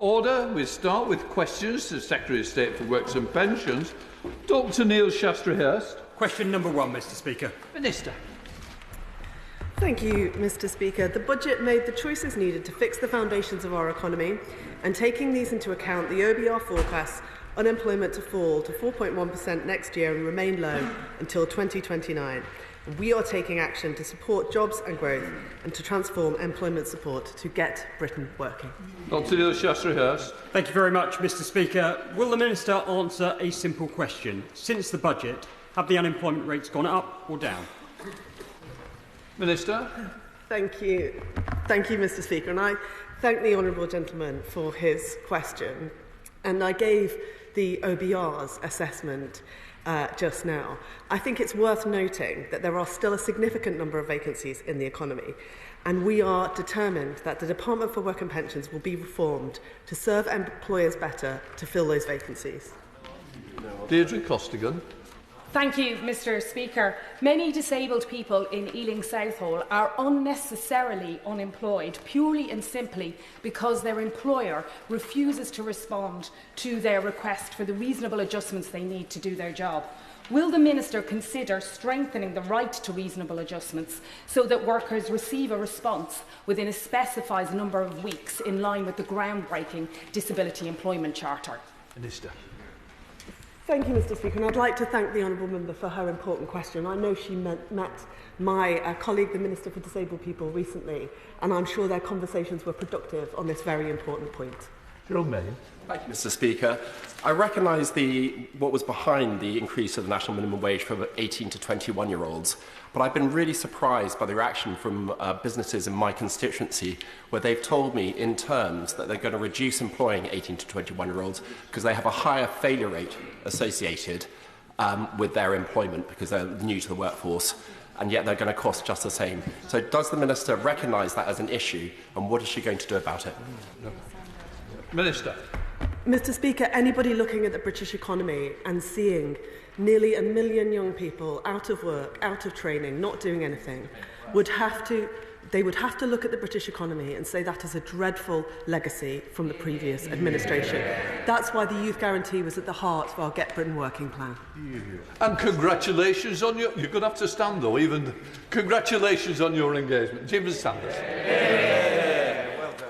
Order. We start with questions to the Secretary of State for Works and Pensions, Dr Neil Shastri-Hurst. Question number 1, Mr Speaker. Minister. Thank you, Mr Speaker. The budget made the choices needed to fix the foundations of our economy, and taking these into account, the OBR forecasts unemployment to fall to 4.1% next year and remain low until 2029. We are taking action to support jobs and growth and to transform employment support to get Britain working. Dr Neil Shastri-Hurst. Thank you very much, Mr Speaker. Will the Minister answer a simple question? Since the budget, have the unemployment rates gone up or down? Minister. Thank you. Thank you, Mr Speaker. And I thank the honourable gentleman for his question. And I gave the OBR's assessment just now. I think it's worth noting that there are still a significant number of vacancies in the economy, and we are determined that the Department for Work and Pensions will be reformed to serve employers better to fill those vacancies. Deirdre Costigan. Thank you, Mr Speaker. Many disabled people in Ealing Southall are unnecessarily unemployed purely and simply because their employer refuses to respond to their request for the reasonable adjustments they need to do their job. Will the Minister consider strengthening the right to reasonable adjustments so that workers receive a response within a specified number of weeks in line with the groundbreaking Disability Employment Charter? Minister. Thank you, Mr Speaker, and I'd like to thank the honourable member for her important question. I know she met my colleague, the Minister for Disabled People, recently, and I'm sure their conversations were productive on this very important point. Jerome. Thank you, Mr Speaker. I recognise what was behind the increase of the national minimum wage for 18 to 21-year-olds, but I've been really surprised by the reaction from businesses in my constituency where they've told me in terms that they're going to reduce employing 18 to 21-year-olds because they have a higher failure rate associated with their employment because they're new to the workforce, and yet they're going to cost just the same. So does the Minister recognise that as an issue, and what is she going to do about it? Minister. Mr Speaker, anybody looking at the British economy and seeing nearly 1 million young people out of work, out of training, not doing anything, would have to look at the British economy and say that is a dreadful legacy from the previous administration. That's why the Youth Guarantee was at the heart of our Get Britain Working plan. And congratulations on your... You're going to have to stand, though, even... Congratulations on your engagement. Jeevun, Sandher.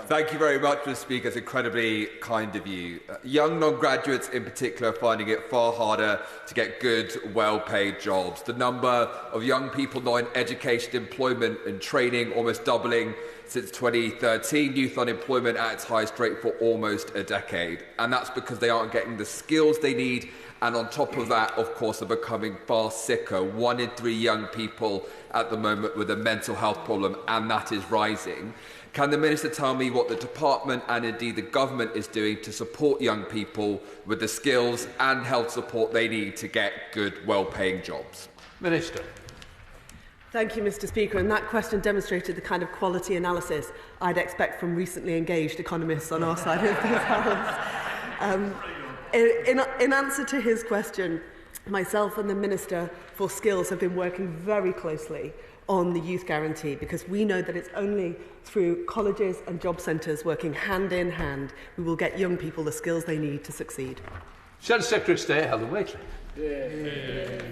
Thank you very much, Mr Speaker. It's incredibly kind of you. Young non-graduates in particular are finding it far harder to get good, well-paid jobs. The number of young people not in education, employment and training almost doubling since 2013. Youth unemployment at its highest rate for almost a decade. And that's because they aren't getting the skills they need. And on top of that, of course, they're becoming far sicker. 1 in 3 young people at the moment with a mental health problem, and that is rising. Can the Minister tell me what the Department and indeed the Government is doing to support young people with the skills and health support they need to get good, well-paying jobs? Minister. Thank you, Mr Speaker. And that question demonstrated the kind of quality analysis I'd expect from recently engaged economists on our side of the House. In answer to his question, myself and the Minister for Skills have been working very closely on the Youth Guarantee because we know that it's only through colleges and job centres working hand in hand we will get young people the skills they need to succeed. Secretary of State Helen Whately.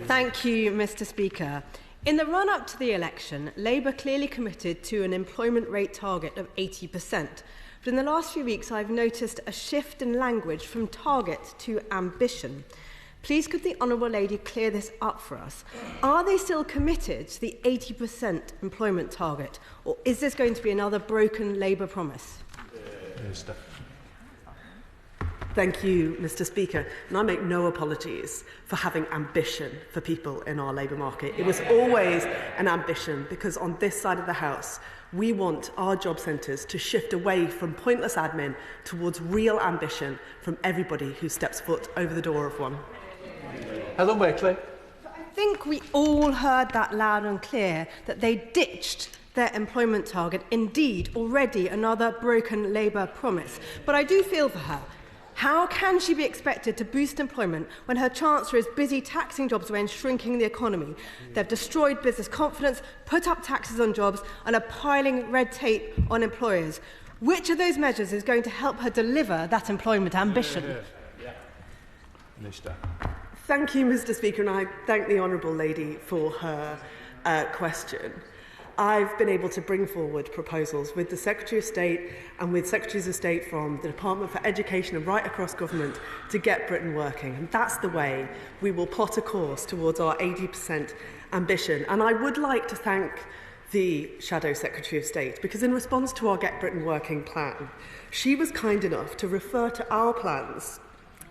Thank you, Mr Speaker. In the run-up to the election, Labour clearly committed to an employment rate target of 80%. But in the last few weeks, I've noticed a shift in language from target to ambition. Please could the Honourable Lady clear this up for us? Are they still committed to the 80% employment target, or is this going to be another broken Labour promise? Minister. Thank you, Mr Speaker. And I make no apologies for having ambition for people in our labour market. It was always an ambition because on this side of the House, we want our job centres to shift away from pointless admin towards real ambition from everybody who steps foot over the door of one. Helen Whately. I think we all heard that loud and clear, that they ditched their employment target. Indeed, already another broken Labour promise. But I do feel for her. How can she be expected to boost employment when her Chancellor is busy taxing jobs away and shrinking the economy? They've destroyed business confidence, put up taxes on jobs and are piling red tape on employers. Which of those measures is going to help her deliver that employment ambition? Minister. Thank you, Mr. Speaker, and I thank the Honourable Lady for her question. I've been able to bring forward proposals with the Secretary of State and with Secretaries of State from the Department for Education and right across government to get Britain working. And that's the way we will plot a course towards our 80% ambition. And I would like to thank the Shadow Secretary of State because in response to our Get Britain Working plan, she was kind enough to refer to our plans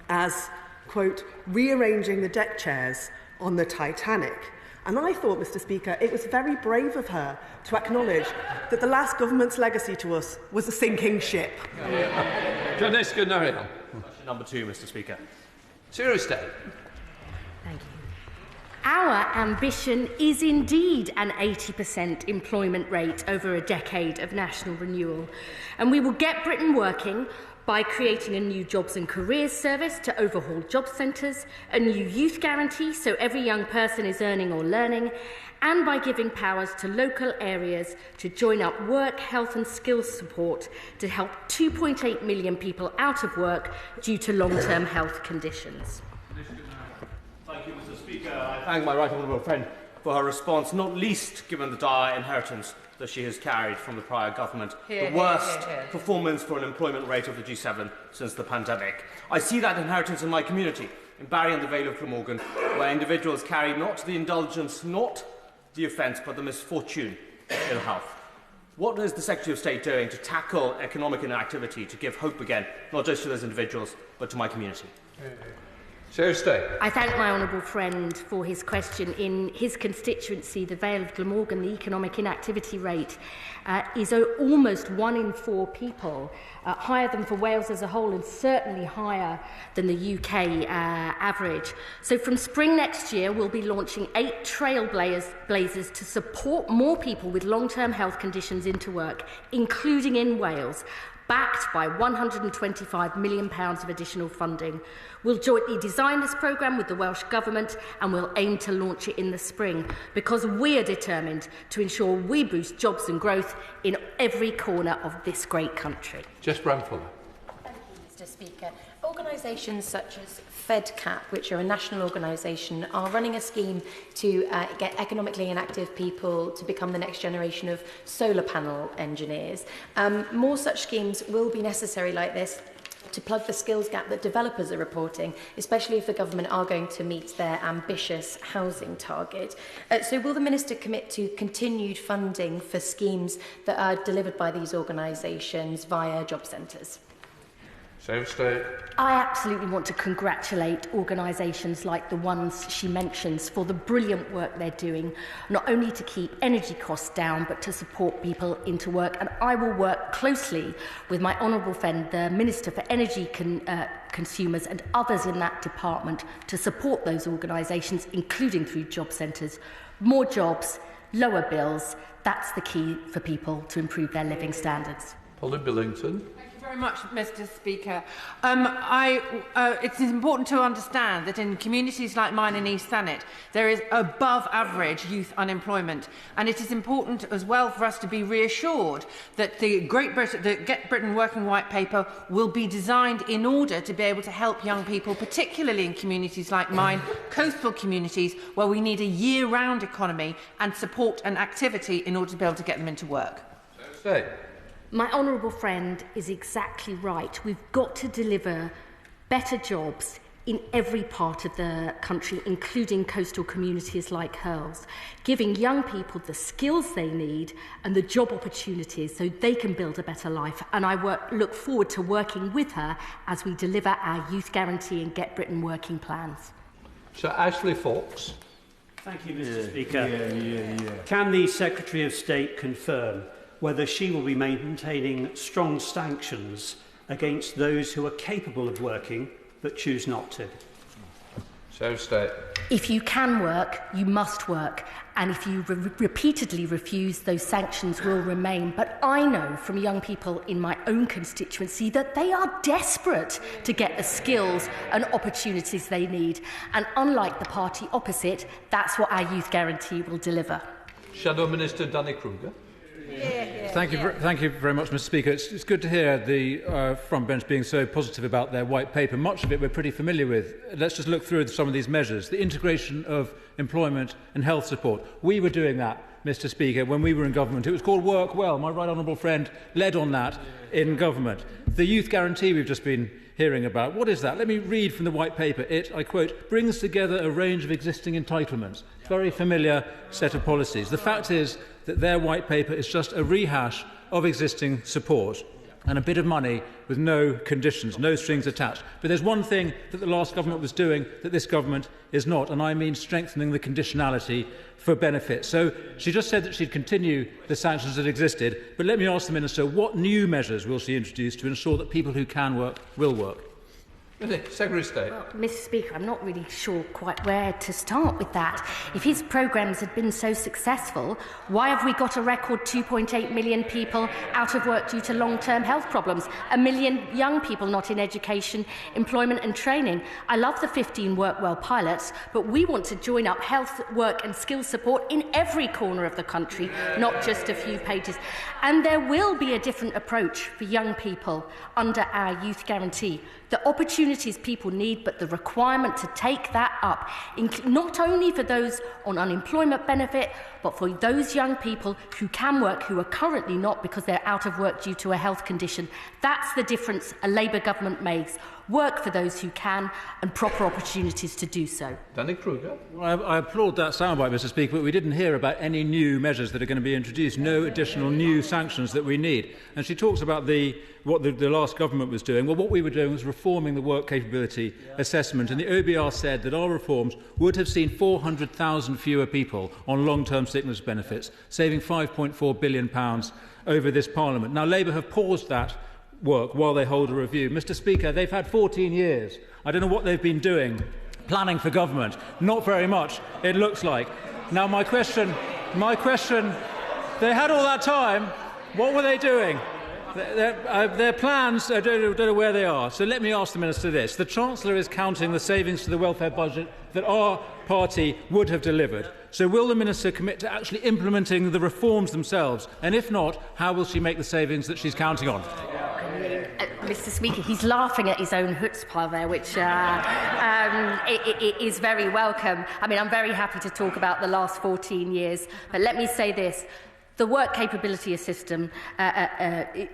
as, quote, rearranging the deck chairs on the Titanic. And I thought, Mr. Speaker, it was very brave of her to acknowledge that the last government's legacy to us was a sinking ship. Kanishka, Narayan. Number 2, Mr. Speaker. Seriously. Thank you. Our ambition is indeed an 80% employment rate over a decade of national renewal. And we will get Britain working by creating a new jobs and careers service to overhaul job centres, a new youth guarantee so every young person is earning or learning, and by giving powers to local areas to join up work, health and skills support to help 2.8 million people out of work due to long-term health conditions. Thank you, Mr. Speaker. I thank my right honourable friend for her response, not least given the dire inheritance that she has carried from the prior government, the worst performance for an employment rate of the G7 since the pandemic. I see that inheritance in my community, in Barry and the Vale of Glamorgan, where individuals carry not the indulgence, not the offence, but the misfortune of ill health. What is the Secretary of State doing to tackle economic inactivity, to give hope again, not just to those individuals, but to my community? I thank my honourable friend for his question. In his constituency, the Vale of Glamorgan, the economic inactivity rate is almost 1 in 4 people, higher than for Wales as a whole and certainly higher than the UK average. So from spring next year, we'll be launching 8 trailblazers to support more people with long-term health conditions into work, including in Wales, backed by £125 million of additional funding. We'll jointly design this programme with the Welsh Government and we'll aim to launch it in the spring because we are determined to ensure we boost jobs and growth in every corner of this great country. Jess Bramfuller. Thank you, Mr. Speaker. Organisations such as FedCap, which are a national organisation, are running a scheme to get economically inactive people to become the next generation of solar panel engineers. More such schemes will be necessary like this to plug the skills gap that developers are reporting, especially if the government are going to meet their ambitious housing target. So will the Minister commit to continued funding for schemes that are delivered by these organisations via job centres? I absolutely want to congratulate organisations like the ones she mentions for the brilliant work they're doing, not only to keep energy costs down, but to support people into work. And I will work closely with my honourable friend, the Minister for Energy Consumers and others in that department to support those organisations, including through job centres. More jobs, lower bills, that's the key for people to improve their living standards. Polly Billington. Very much, Mr. Speaker. It's important to understand that in communities like mine in East Thanet, there is above average youth unemployment, and it is important as well for us to be reassured that the Get Britain Working White Paper will be designed in order to be able to help young people, particularly in communities like mine, coastal communities, where we need a year-round economy and support and activity in order to be able to get them into work. My honourable friend is exactly right. We've got to deliver better jobs in every part of the country, including coastal communities like hers, giving young people the skills they need and the job opportunities so they can build a better life. And I look forward to working with her as we deliver our Youth Guarantee and Get Britain Working plans. Sir Ashley Fox. Thank you, Mr. Speaker. Can the Secretary of State confirm whether she will be maintaining strong sanctions against those who are capable of working but choose not to? If you can work, you must work. And if you repeatedly refuse, those sanctions will remain. But I know from young people in my own constituency that they are desperate to get the skills and opportunities they need. And unlike the party opposite, that's what our Youth Guarantee will deliver. Shadow Minister Danny Kruger. Thank you very much, Mr. Speaker. It's good to hear the front bench being so positive about their white paper. Much of it we're pretty familiar with. Let's just look through some of these measures. The integration of employment and health support. We were doing that, Mr. Speaker, when we were in government. It was called Work Well. My right honourable friend led on that in government. The youth guarantee we've just been hearing about. What is that? Let me read from the white paper. It, I quote, brings together a range of existing entitlements. Very familiar set of policies. The fact is that their white paper is just a rehash of existing support and a bit of money with no conditions, no strings attached. But there's one thing that the last government was doing that this government is not, and I mean strengthening the conditionality for benefits. So she just said that she'd continue the sanctions that existed, but let me ask the Minister, what new measures will she introduce to ensure that people who can work will work? Secretary of State. Well, Mr. Speaker, I'm not really sure quite where to start with that. If his programmes had been so successful, why have we got a record 2.8 million people out of work due to long-term health problems? 1 million young people not in education, employment and training. I love the 15 Work Well pilots, but we want to join up health, work and skills support in every corner of the country, not just a few pages. And there will be a different approach for young people under our youth guarantee. The opportunities people need, but the requirement to take that up, not only for those on unemployment benefit, but for those young people who can work, who are currently not because they're out of work due to a health condition. That's the difference a Labour government makes. Work for those who can and proper opportunities to do so. Danny Kruger. Well, I applaud that soundbite, Mr. Speaker, but we didn't hear about any new measures that are going to be introduced, no additional new sanctions that we need. And she talks about what the last government was doing. Well, what we were doing was reforming the work capability assessment, and the OBR said that our reforms would have seen 400,000 fewer people on long-term sickness benefits, saving £5.4 billion over this Parliament. Now, Labour have paused that work while they hold a review. Mr. Speaker, they've had 14 years. I don't know what they've been doing, planning for government. Not very much, it looks like. Now, my question, they had all that time. What were they doing? Their plans, I don't know where they are. So let me ask the Minister this. The Chancellor is counting the savings to the welfare budget that our party would have delivered. So will the Minister commit to actually implementing the reforms themselves? And if not, how will she make the savings that she's counting on? Mr. Speaker, he's laughing at his own chutzpah there, which is very welcome. I mean, I'm very happy to talk about the last 14 years, but let me say this. The work capability system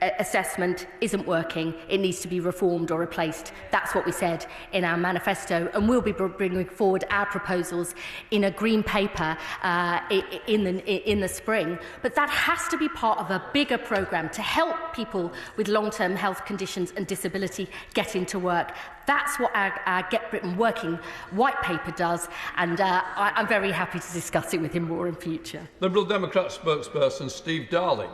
assessment isn't working. It needs to be reformed or replaced. That's what we said in our manifesto, and we'll be bringing forward our proposals in a green paper in the spring. But that has to be part of a bigger programme to help people with long-term health conditions and disability get into work. That's what our Get Britain Working white paper does, and I'm very happy to discuss it with him more in future. Liberal Democrat spokesperson Steve Darling.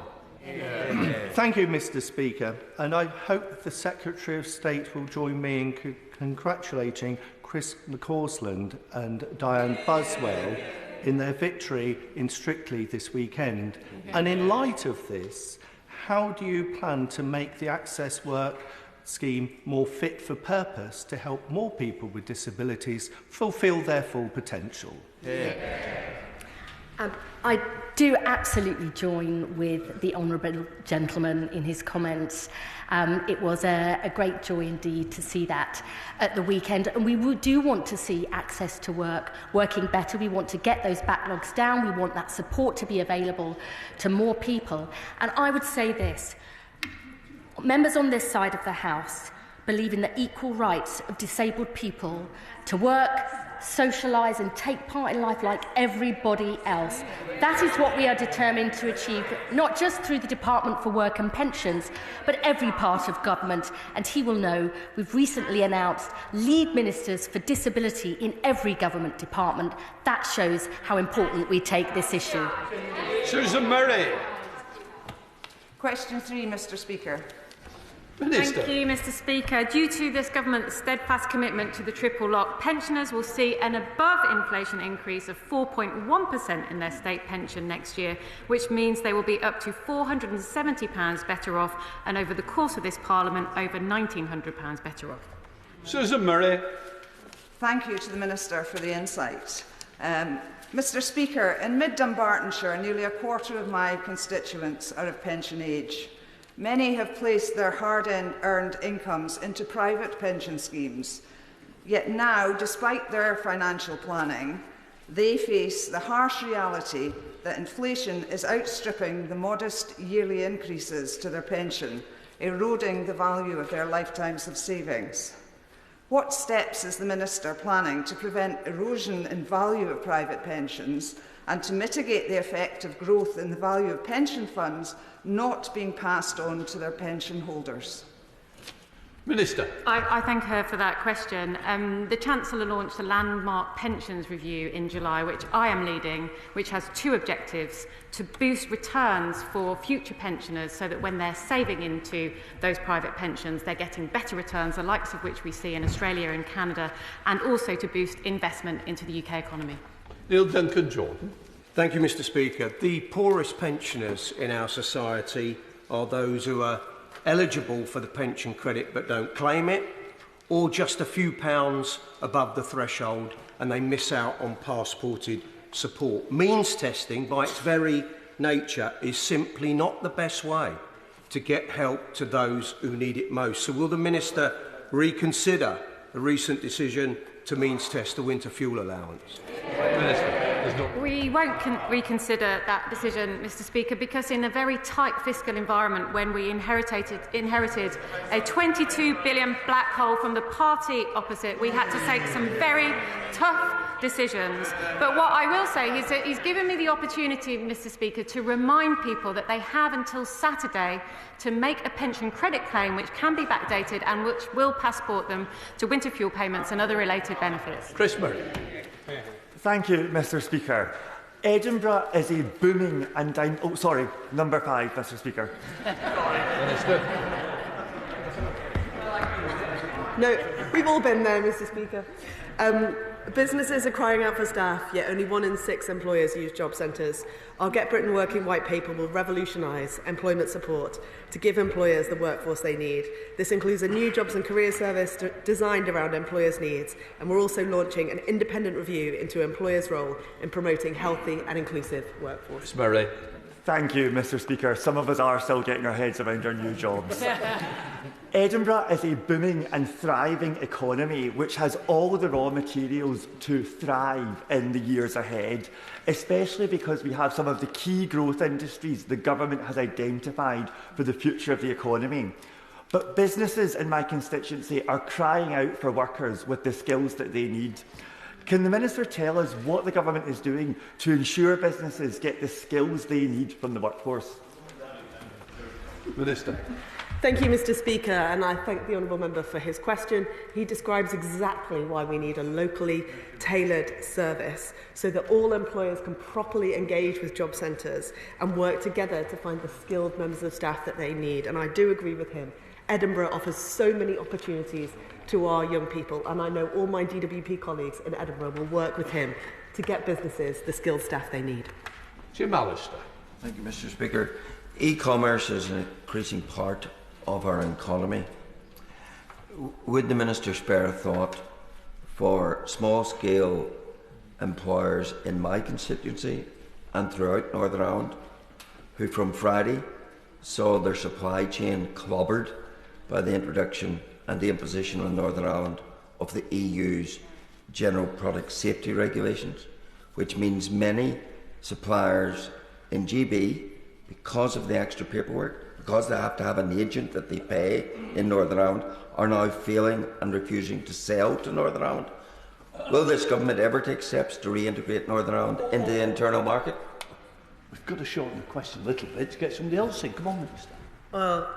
Thank you, Mr. Speaker, and I hope the Secretary of State will join me in congratulating Chris McCausland and Diane Buswell in their victory in Strictly this weekend. And in light of this, how do you plan to make the Access Work scheme more fit for purpose to help more people with disabilities fulfil their full potential? I do absolutely join with the honourable gentleman in his comments. It was a great joy indeed to see that at the weekend, and we do want to see access to work working better. We want to get those backlogs down. We want that support to be available to more people. And I would say this. Members on this side of the House believe in the equal rights of disabled people to work, socialise and take part in life like everybody else. That is what we are determined to achieve, not just through the Department for Work and Pensions, but every part of government. And he will know we've recently announced lead ministers for disability in every government department. That shows how important we take this issue. Susan Murray. Question 3, Mr. Speaker. Minister. Thank you, Mr. Speaker. Due to this government's steadfast commitment to the triple lock, pensioners will see an above-inflation increase of 4.1% in their state pension next year, which means they will be up to £470 better off, and over the course of this Parliament, over £1,900 better off. Susan Murray. Thank you to the Minister for the insight. Mr Speaker, in mid-Dumbartonshire, nearly a quarter of my constituents are of pension age. Many have placed their hard-earned incomes into private pension schemes. Yet now, despite their financial planning, they face the harsh reality that inflation is outstripping the modest yearly increases to their pension, eroding the value of their lifetimes of savings. What steps is the Minister planning to prevent erosion in value of private pensions and to mitigate the effect of growth in the value of pension funds not being passed on to their pension holders? Minister. I thank her for that question. The Chancellor launched a landmark pensions review in July, which I am leading, which has two objectives: to boost returns for future pensioners so that when they're saving into those private pensions, they're getting better returns, the likes of which we see in Australia and Canada, and also to boost investment into the UK economy. Neil Duncan-Jordan. Thank you, Mr Speaker. The poorest pensioners in our society are those who are eligible for the pension credit but don't claim it, or just a few pounds above the threshold and they miss out on passported support. Means testing, by its very nature, is simply not the best way to get help to those who need it most. So will the Minister reconsider the recent decision to means test the winter fuel allowance? We won't reconsider that decision, Mr Speaker, because in a very tight fiscal environment, when we inherited a 22 billion black hole from the party opposite, we had to take some very tough decisions. But what I will say is that he's given me the opportunity, Mr Speaker, to remind people that they have until Saturday to make a pension credit claim which can be backdated and which will passport them to winter fuel payments and other related benefits. Chris Murray. Thank you, Mr Speaker. Edinburgh is a booming and number 5, Mr Speaker. No, we've all been there, Mr Speaker. Businesses are crying out for staff, yet only 1 in 6 employers use job centres. Our Get Britain Working White Paper will revolutionise employment support to give employers the workforce they need. This includes a new jobs and career service designed around employers' needs, and we're also launching an independent review into employers' role in promoting healthy and inclusive workforce. Murray. Thank you, Mr Speaker. Some of us are still getting our heads around our new jobs. Edinburgh is a booming and thriving economy which has all the raw materials to thrive in the years ahead, especially because we have some of the key growth industries the government has identified for the future of the economy. But businesses in my constituency are crying out for workers with the skills that they need. Can the Minister tell us what the government is doing to ensure businesses get the skills they need from the workforce? Minister. Thank you, Mr Speaker, and I thank the Honourable Member for his question. He describes exactly why we need a locally tailored service so that all employers can properly engage with job centres and work together to find the skilled members of staff that they need. And I do agree with him. Edinburgh offers so many opportunities to our young people, and I know all my DWP colleagues in Edinburgh will work with him to get businesses the skilled staff they need. Jim Allister. Thank you, Mr Speaker. E-commerce is an increasing part of our economy. Would the Minister spare a thought for small-scale employers in my constituency and throughout Northern Ireland who from Friday saw their supply chain clobbered by the introduction and the imposition on Northern Ireland of the EU's General Product Safety Regulations, which means many suppliers in GB, because of the extra paperwork, because they have to have an agent that they pay in Northern Ireland, are now failing and refusing to sell to Northern Ireland. Will this government ever take steps to reintegrate Northern Ireland into the internal market? We've got to shorten the question a little bit to get somebody else in. Come on, Minister. Well,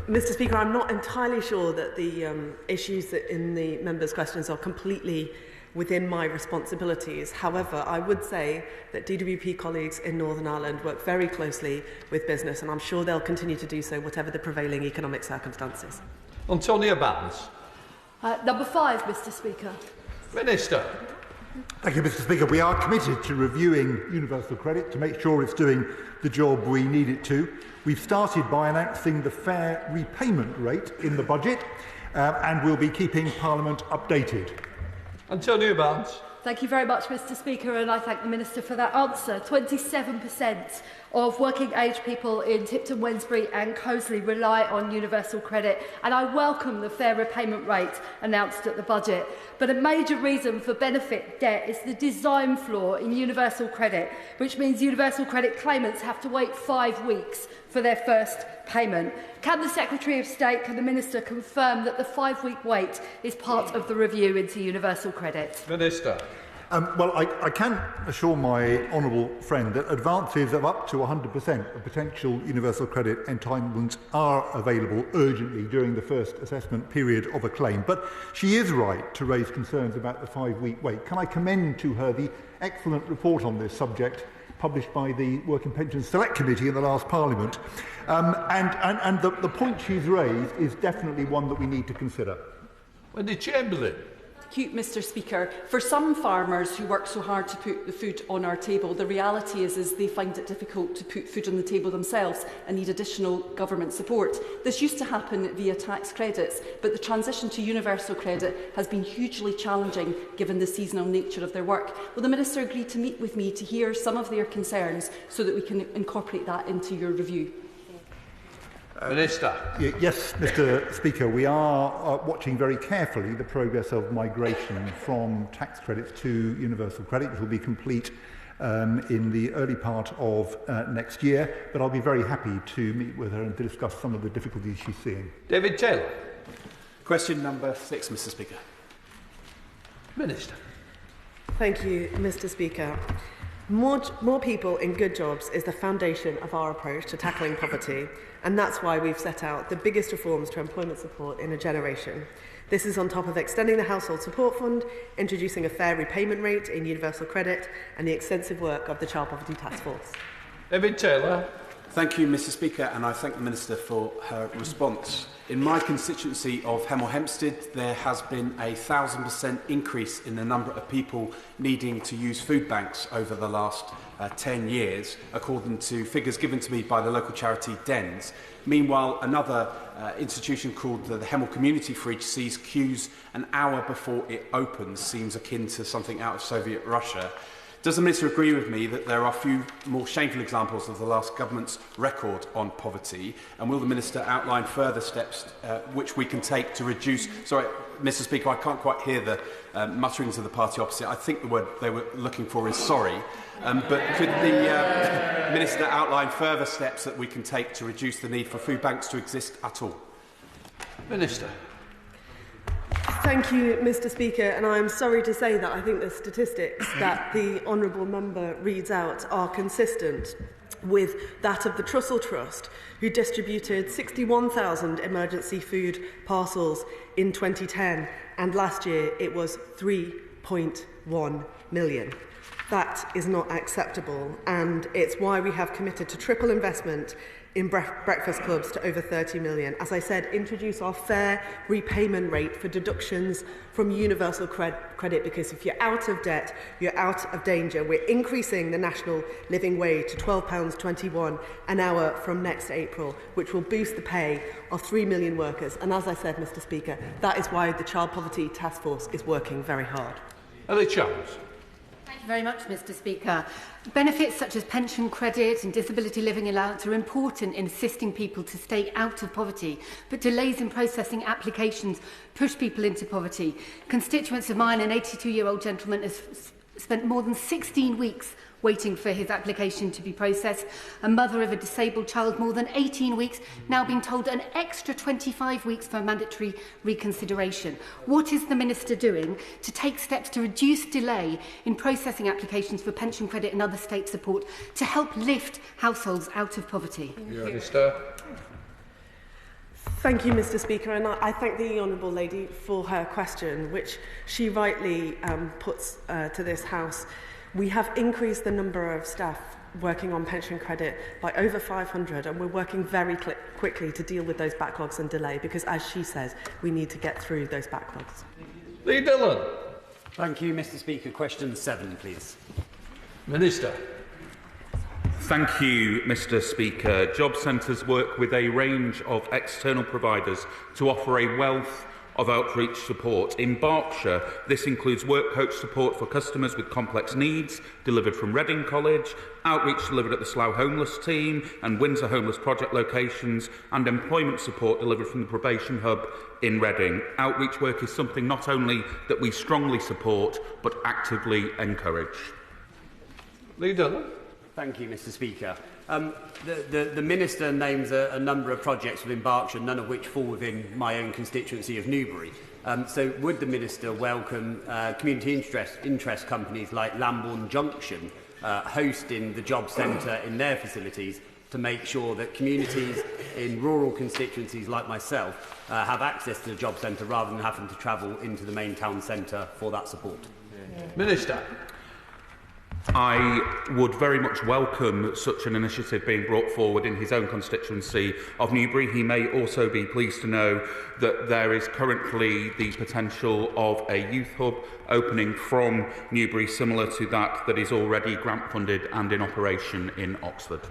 Mr Speaker, I'm not entirely sure that the issues that in the members' questions are completely within my responsibilities. However, I would say that DWP colleagues in Northern Ireland work very closely with business, and I'm sure they'll continue to do so whatever the prevailing economic circumstances. Antonia Barnes. Number 5, Mr Speaker. Minister. Thank you, Mr Speaker. We are committed to reviewing universal credit to make sure it's doing the job we need it to. We've started by announcing the fair repayment rate in the budget, and we'll be keeping Parliament updated. Antonia Barnes. Thank you very much, Mr Speaker, and I thank the Minister for that answer. 27% of working-age people in Tipton, Wednesbury and Coseley rely on universal credit, and I welcome the fair repayment rate announced at the budget. But a major reason for benefit debt is the design flaw in universal credit, which means universal credit claimants have to wait 5 weeks for their first payment. Can the Secretary of State, can the Minister confirm that the 5-week wait is part of the review into universal credit? Minister. Well, I can assure my honourable friend that advances of up to 100% of potential universal credit entitlements are available urgently during the first assessment period of a claim. But she is right to raise concerns about the 5-week wait. Can I commend to her the excellent report on this subject published by the Working Pensions Select Committee in the last Parliament? And the point she's raised is definitely one that we need to consider. Wendy Chamberlain. Thank you, Mr Speaker. For some farmers who work so hard to put the food on our table, the reality is they find it difficult to put food on the table themselves and need additional government support. This used to happen via tax credits, but the transition to universal credit has been hugely challenging given the seasonal nature of their work. Will the Minister agree to meet with me to hear some of their concerns so that we can incorporate that into your review? Minister. Yes, Mr Speaker, we are watching very carefully the progress of migration from tax credits to universal credit, which will be complete in the early part of next year, but I'll be very happy to meet with her and to discuss some of the difficulties she's seeing. David Taylor. Question number 6, Mr Speaker. Minister. Thank you, Mr Speaker. More people in good jobs is the foundation of our approach to tackling poverty, and that's why we've set out the biggest reforms to employment support in a generation. This is on top of extending the Household Support Fund, introducing a fair repayment rate in universal credit, and the extensive work of the Child Poverty Task Force. David Taylor. Thank you, Mr Speaker, and I thank the Minister for her response. In my constituency of Hemel Hempstead, there has been a 1,000% increase in the number of people needing to use food banks over the last 10 years, according to figures given to me by the local charity Dens. Meanwhile, another institution called the Hemel Community Fridge sees queues an hour before it opens, seems akin to something out of Soviet Russia. Does the Minister agree with me that there are few more shameful examples of the last government's record on poverty? And will the Minister outline further steps which we can take to reduce... Sorry, Mr Speaker, I can't quite hear the mutterings of the party opposite. I think the word they were looking for is sorry. But could the Minister outline further steps that we can take to reduce the need for food banks to exist at all? Minister. Thank you, Mr Speaker, and I am sorry to say that I think the statistics that the honourable member reads out are consistent with that of the Trussell Trust, who distributed 61,000 emergency food parcels in 2010, and last year it was 3.1 million. That is not acceptable, and it's why we have committed to triple investment in breakfast clubs to over 30 million. As I said, introduce our fair repayment rate for deductions from universal credit, because if you're out of debt, you're out of danger. We're increasing the national living wage to £12.21 an hour from next April, which will boost the pay of 3 million workers. And as I said, Mr Speaker, that is why the Child Poverty Task Force is working very hard. Ellie Chams. Thank you very much, Mr Speaker. Benefits such as pension credit and disability living allowance are important in assisting people to stay out of poverty, but delays in processing applications push people into poverty. Constituents of mine, an 82-year-old gentleman, has spent more than 16 weeks waiting for his application to be processed. A mother of a disabled child, more than 18 weeks, now being told an extra 25 weeks for mandatory reconsideration. What is the Minister doing to take steps to reduce delay in processing applications for pension credit and other state support to help lift households out of poverty? Minister. Thank you, Mr Speaker, and I thank the Honourable Lady for her question, which she rightly puts to this House. We have increased the number of staff working on pension credit by over 500, and we're working very quickly to deal with those backlogs and delay, because, as she says, we need to get through those backlogs. Lee Dillon. Thank you, Mr Speaker. Question 7, please. Minister. Thank you, Mr Speaker. Job centres work with a range of external providers to offer a wealth of outreach support. In Berkshire, this includes work coach support for customers with complex needs, delivered from Reading College, outreach delivered at the Slough Homeless Team and Windsor Homeless Project locations, and employment support delivered from the Probation Hub in Reading. Outreach work is something not only that we strongly support, but actively encourage. Leader. Thank you, Mr. Speaker. The Minister names a number of projects within Berkshire, none of which fall within my own constituency of Newbury. So would the Minister welcome community interest companies like Lambourne Junction hosting the job centre in their facilities to make sure that communities in rural constituencies like myself have access to the job centre rather than having to travel into the main town centre for that support? Minister. I would very much welcome such an initiative being brought forward in his own constituency of Newbury. He may also be pleased to know that there is currently the potential of a youth hub opening from Newbury, similar to that is already grant funded and in operation in Oxford.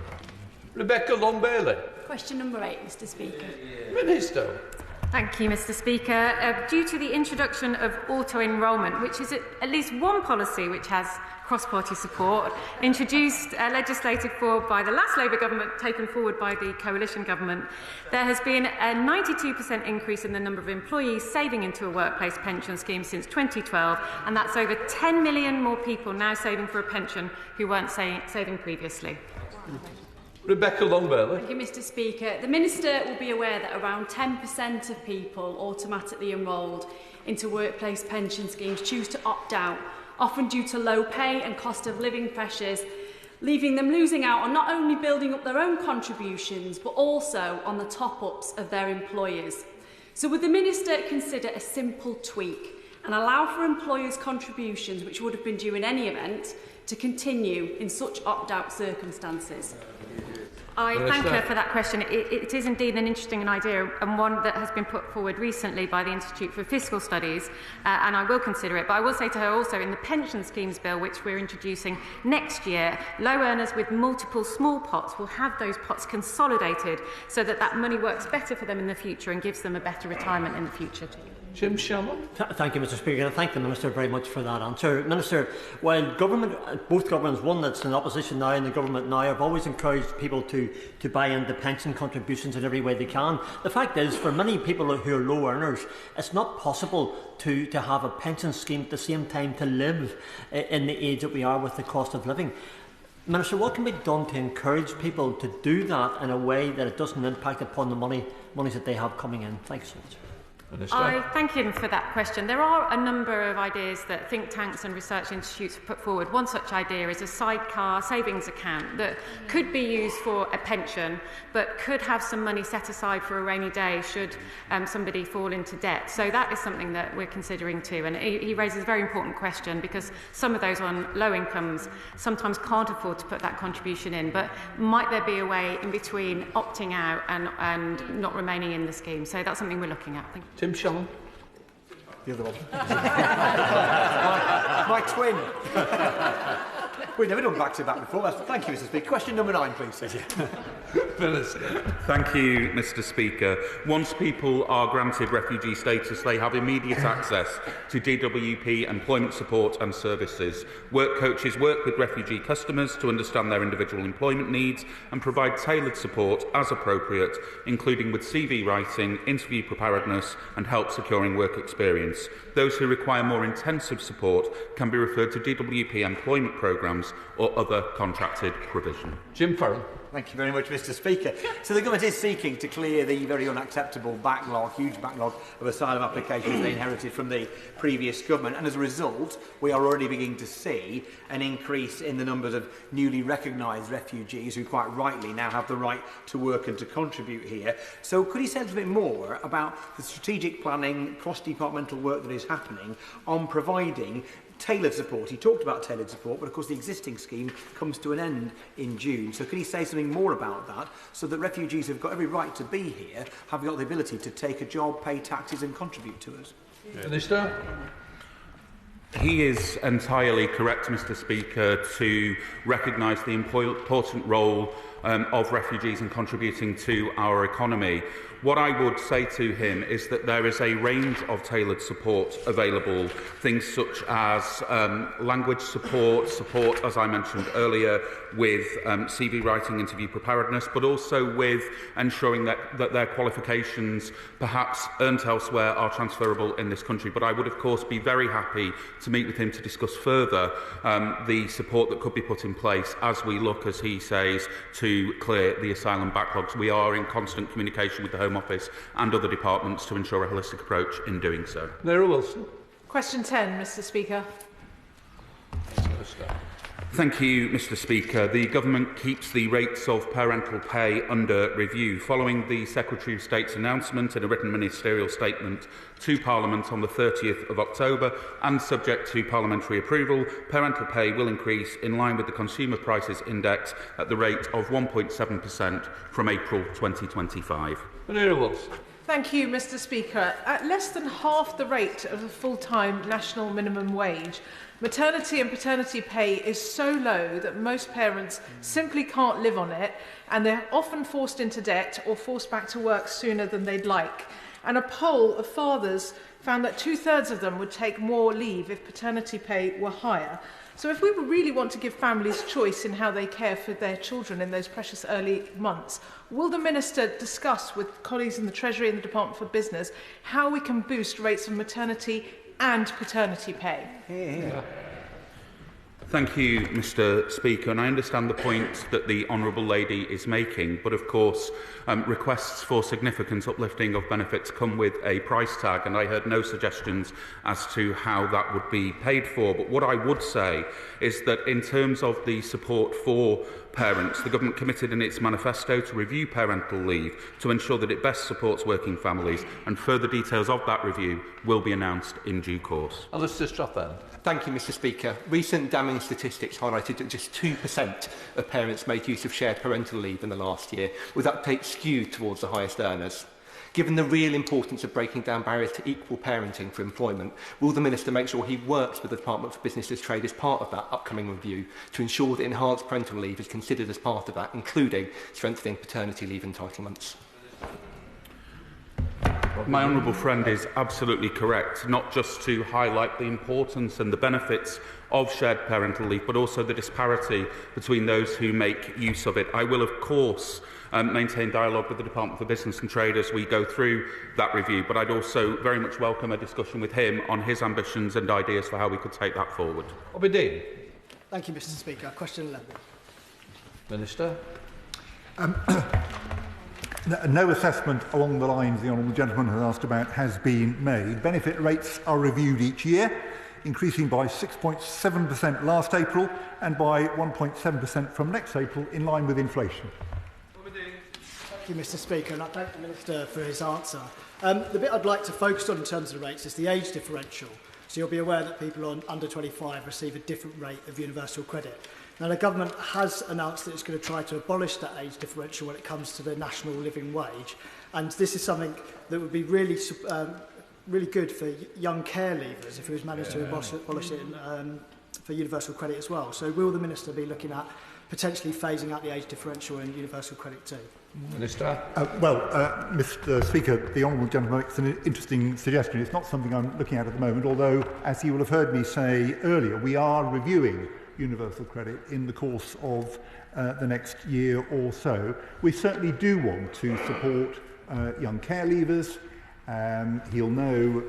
Rebecca Long-Bailey. Question number 8, Mr. Speaker. Minister. Thank you, Mr. Speaker. Due to the introduction of auto-enrolment, which is at least one policy which has cross-party support, introduced legislated for by the last Labour government, taken forward by the coalition government, there has been a 92% increase in the number of employees saving into a workplace pension scheme since 2012, and that's over 10 million more people now saving for a pension who weren't saving previously. Rebecca Long-Bailey. Thank you, Mr. Speaker. The Minister will be aware that around 10% of people automatically enrolled into workplace pension schemes choose to opt out, often due to low pay and cost of living pressures, leaving them losing out on not only building up their own contributions, but also on the top-ups of their employers. So would the Minister consider a simple tweak and allow for employers' contributions, which would have been due in any event, to continue in such opt-out circumstances? I thank her for that question. It is indeed an interesting idea, and one that has been put forward recently by the Institute for Fiscal Studies, and I will consider it. But I will say to her also, in the pension schemes bill, which we're introducing next year, low earners with multiple small pots will have those pots consolidated so that that money works better for them in the future and gives them a better retirement in the future too. Jim Shannon. Thank you, Mr. Speaker, and I thank the Minister very much for that answer. Minister, while both governments, one that's in opposition now and the government now, have always encouraged people to buy into pension contributions in every way they can, the fact is, for many people who are low earners, it's not possible to have a pension scheme at the same time to live in the age that we are with the cost of living. Minister, what can be done to encourage people to do that in a way that it doesn't impact upon the monies that they have coming in? Thanks so much. I thank him for that question. There are a number of ideas that think tanks and research institutes have put forward. One such idea is a sidecar savings account that could be used for a pension, but could have some money set aside for a rainy day should somebody fall into debt. So that is something that we're considering too. And he raises a very important question, because some of those on low incomes sometimes can't afford to put that contribution in. But might there be a way in between opting out and not remaining in the scheme? So that's something we're looking at. Thank you. Tim Shannon. The other one. my twin. We've never done back-to-back before. Thank you, Mr. Speaker. Question number 9, please. Thank you, Mr. Speaker. Once people are granted refugee status, they have immediate access to DWP employment support and services. Work coaches work with refugee customers to understand their individual employment needs and provide tailored support as appropriate, including with CV writing, interview preparedness and help securing work experience. Those who require more intensive support can be referred to DWP employment programmes or other contracted provision. Jim Farrell. Thank you very much, Mr. Speaker. So the government is seeking to clear the very unacceptable backlog, huge backlog of asylum applications they inherited from the previous government, and as a result we are already beginning to see an increase in the numbers of newly recognised refugees who quite rightly now have the right to work and to contribute here. So could he say a little bit more about the strategic planning, cross-departmental work that is happening on providing tailored support? He talked about tailored support, but of course the existing scheme comes to an end in June. So can he say something more about that, so that refugees who've got every right to be here have got the ability to take a job, pay taxes and contribute to us? Minister. He is entirely correct, Mr. Speaker, to recognise the important role of refugees and contributing to our economy. What I would say to him is that there is a range of tailored support available, things such as language support, as I mentioned earlier, with CV writing, interview preparedness, but also with ensuring that their qualifications, perhaps earned elsewhere, are transferable in this country. But I would, of course, be very happy to meet with him to discuss further the support that could be put in place as we look, as he says, to clear the asylum backlogs. We are in constant communication with the Home Office and other departments to ensure a holistic approach in doing so. Mary Wilson. Question 10, Mr Speaker. Thank you, Mr Speaker. The Government keeps the rates of parental pay under review. Following the Secretary of State's announcement in a written ministerial statement to Parliament on the 30th of October and subject to parliamentary approval, parental pay will increase in line with the Consumer Prices Index at the rate of 1.7% from April 2025. Thank you, Mr Speaker. At less than half the rate of a full-time national minimum wage, maternity and paternity pay is so low that most parents simply can't live on it, and they're often forced into debt or forced back to work sooner than they'd like. And a poll of fathers found that 2/3 of them would take more leave if paternity pay were higher. So if we really want to give families choice in how they care for their children in those precious early months, will the Minister discuss with colleagues in the Treasury and the Department for Business how we can boost rates of maternity and paternity pay? Thank you, Mr Speaker, and I understand the point that the Honourable Lady is making, but of course requests for significant uplifting of benefits come with a price tag, and I heard no suggestions as to how that would be paid for. But what I would say is that in terms of the support for parents, the Government committed in its manifesto to review parental leave to ensure that it best supports working families, and further details of that review will be announced in due course. Alistair Strathern. Thank you, Mr Speaker. Recent damning statistics highlighted that just 2% of parents made use of shared parental leave in the last year, with uptake skewed towards the highest earners. Given the real importance of breaking down barriers to equal parenting for employment, will the Minister make sure he works with the Department for Business and Trade as part of that upcoming review to ensure that enhanced parental leave is considered as part of that, including strengthening paternity leave entitlements? My honourable friend is absolutely correct, not just to highlight the importance and the benefits of shared parental leave, but also the disparity between those who make use of it. I will, of course, maintain dialogue with the Department for Business and Trade as we go through that review, but I'd also very much welcome a discussion with him on his ambitions and ideas for how we could take that forward. Obidine. Thank you, Mr Speaker. Question 11. Minister. No assessment along the lines the honourable gentleman has asked about has been made. Benefit rates are reviewed each year, increasing by 6.7% last April and by 1.7% from next April, in line with inflation. Thank you, Mr Speaker, and I thank the Minister for his answer. The bit I'd like to focus on in terms of the rates is the age differential. So you'll be aware that people on under 25 receive a different rate of universal credit. Now, the Government has announced that it's going to try to abolish that age differential when it comes to the national living wage. And this is something that would be really good for young care leavers if it was managed to abolish it for universal credit as well. So will the Minister be looking at potentially phasing out the age differential in universal credit too? Minister. Mr Speaker, the honourable gentleman makes an interesting suggestion. It's not something I'm looking at the moment, although, as you will have heard me say earlier, we are reviewing universal credit in the course of the next year or so. We certainly do want to support young care leavers. He'll know,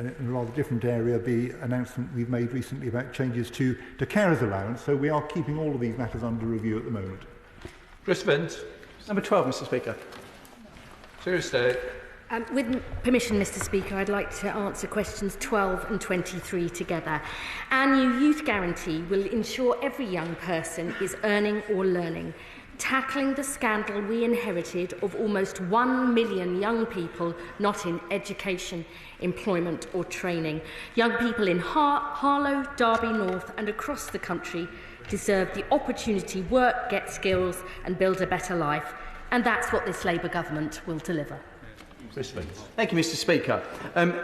in a rather different area, the announcement we've made recently about changes to carers allowance, so we are keeping all of these matters under review at the moment. Chris Vince. Number 12, Mr Speaker. Seriously. With permission, Mr Speaker, I'd like to answer questions 12 and 23 together. Our new youth guarantee will ensure every young person is earning or learning, tackling the scandal we inherited of almost 1 million young people not in education, employment or training. Young people in Harlow, Derby North and across the country deserve the opportunity to work, get skills and build a better life. And that's what this Labour government will deliver. Chris Vince. Thank you, Mr. Speaker.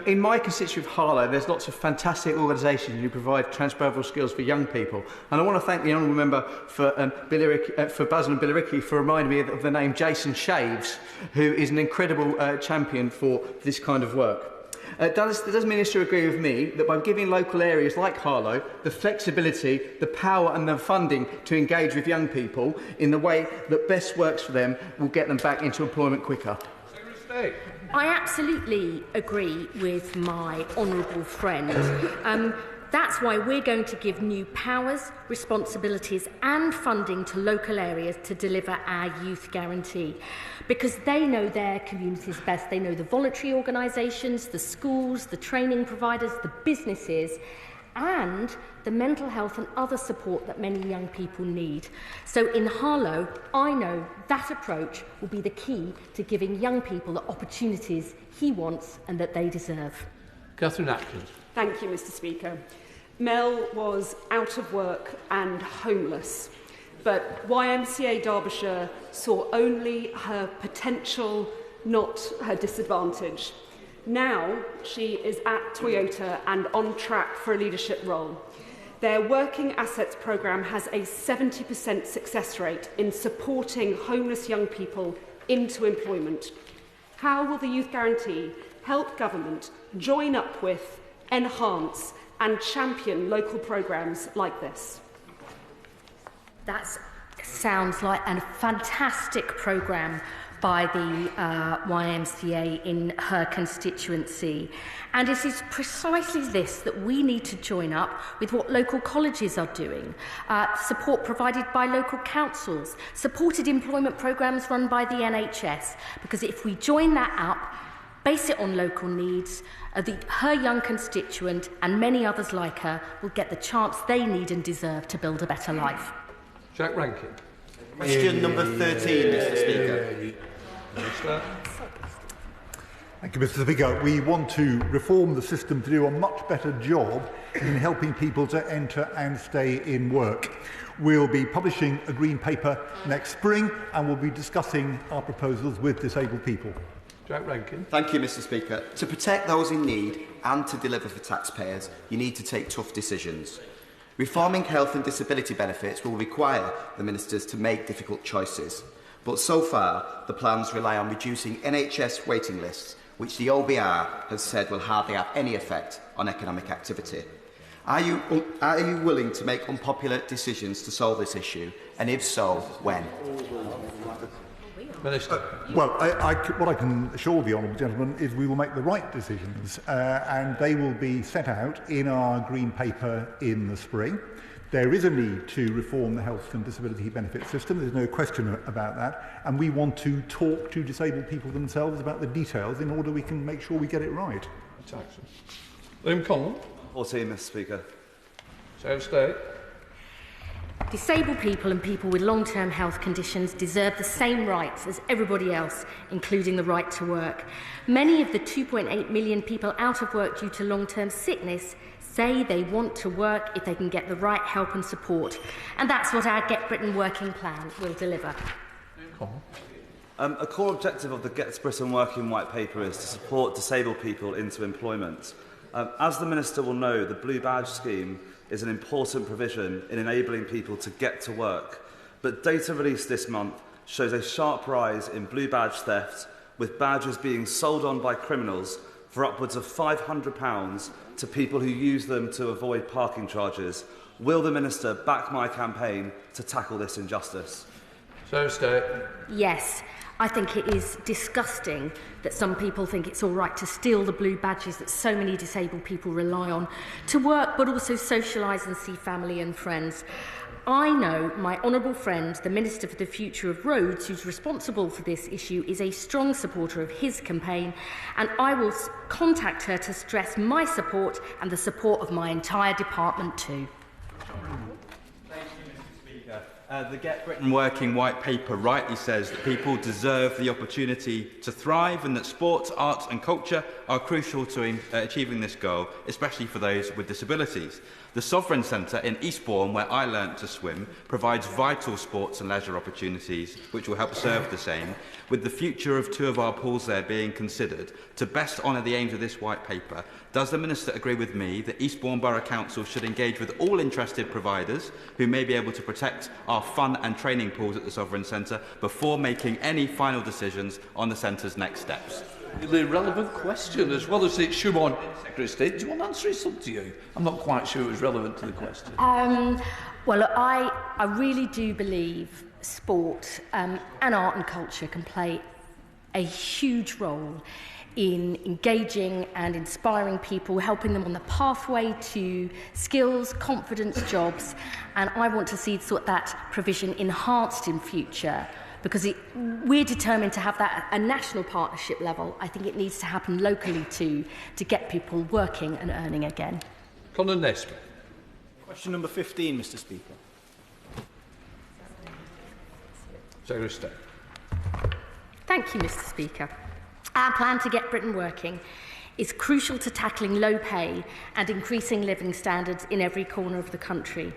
In my constituent of Harlow, there's lots of fantastic organisations who provide transferable skills for young people. And I want to thank the honourable member for Basil and Billericay for reminding me of the name Jason Shaves, who is an incredible champion for this kind of work. Does the Minister agree with me that by giving local areas like Harlow the flexibility, the power and the funding to engage with young people in the way that best works for them will get them back into employment quicker? I absolutely agree with my honourable friend. That's why we're going to give new powers, responsibilities and funding to local areas to deliver our youth guarantee. Because they know their communities best. They know the voluntary organisations, the schools, the training providers, the businesses and the mental health and other support that many young people need. So in Harlow, I know that approach will be the key to giving young people the opportunities he wants and that they deserve. Catherine Atkins. Thank you, Mr. Speaker. Mel was out of work and homeless, but YMCA Derbyshire saw only her potential, not her disadvantage. Now she is at Toyota and on track for a leadership role. Their Working Assets programme has a 70% success rate in supporting homeless young people into employment. How will the Youth Guarantee help government join up with, enhance and champion local programmes like this? That sounds like a fantastic programme by the YMCA in her constituency. And it is precisely this that we need to join up with what local colleges are doing, support provided by local councils, supported employment programmes run by the NHS, because if we join that up, base it on local needs, her young constituent and many others like her will get the chance they need and deserve to build a better life. Jack Rankin. Question number 13, Mr. Speaker. Thank you, Mr. Speaker. We want to reform the system to do a much better job in helping people to enter and stay in work. We'll be publishing a green paper next spring and we'll be discussing our proposals with disabled people. Jack Rankin. Thank you, Mr. Speaker. To protect those in need and to deliver for taxpayers, you need to take tough decisions. Reforming health and disability benefits will require the ministers to make difficult choices. But so far, the plans rely on reducing NHS waiting lists, which the OBR has said will hardly have any effect on economic activity. Are you willing to make unpopular decisions to solve this issue? And if so, when? Minister. Well, what I can assure the honourable gentleman is we will make the right decisions and they will be set out in our green paper in the spring. There is a need to reform the health and disability benefit system, there's no question about that, and we want to talk to disabled people themselves about the details in order we can make sure we get it right. Liam Conlon. 14, Mr. Speaker. Secretary of State. Disabled people and people with long-term health conditions deserve the same rights as everybody else, including the right to work. Many of the 2.8 million people out of work due to long-term sickness say they want to work if they can get the right help and support. And that's what our Get Britain Working Plan will deliver. A core objective of the Get Britain Working White Paper is to support disabled people into employment. As the Minister will know, the Blue Badge scheme is an important provision in enabling people to get to work. But data released this month shows a sharp rise in Blue Badge theft, with badges being sold on by criminals for upwards of £500 to people who use them to avoid parking charges. Will the Minister back my campaign to tackle this injustice? Yes. I think it is disgusting that some people think it's all right to steal the blue badges that so many disabled people rely on to work but also socialise and see family and friends. I know my honourable friend, the Minister for the Future of Roads, who's responsible for this issue, is a strong supporter of his campaign, and I will contact her to stress my support and the support of my entire department too. Thank you, Mr. Speaker. The Get Britain Working White Paper rightly says that people deserve the opportunity to thrive and that sport, arts and culture are crucial to achieving this goal, especially for those with disabilities. The Sovereign Centre in Eastbourne, where I learnt to swim, provides vital sports and leisure opportunities which will help serve the same, with the future of two of our pools there being considered. To best honour the aims of this white paper, does the Minister agree with me that Eastbourne Borough Council should engage with all interested providers who may be able to protect our fun and training pools at the Sovereign Centre before making any final decisions on the Centre's next steps? Really relevant question, as well as it should on Secretary of State. Do you want to answer it up to you? I'm not quite sure it was relevant to the question. Well, I really do believe sport and art and culture can play a huge role in engaging and inspiring people, helping them on the pathway to skills, confidence, jobs, and I want to see that provision enhanced in future. Because we're determined to have that at a national partnership level. I think it needs to happen locally too, to get people working and earning again. Conor Nesbitt. Question number 15, Mr. Speaker. Secretary of State. Thank you, Mr. Speaker. Our plan to get Britain working is crucial to tackling low pay and increasing living standards in every corner of the country.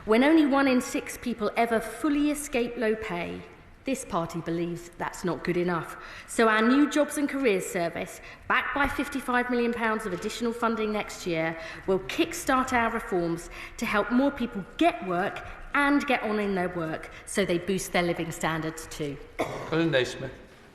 When only 1 in 6 people ever fully escape low pay, this party believes that's not good enough. So our new Jobs and Careers Service, backed by £55 million of additional funding next year, will kickstart our reforms to help more people get work and get on in their work so they boost their living standards too. Colin Naismith.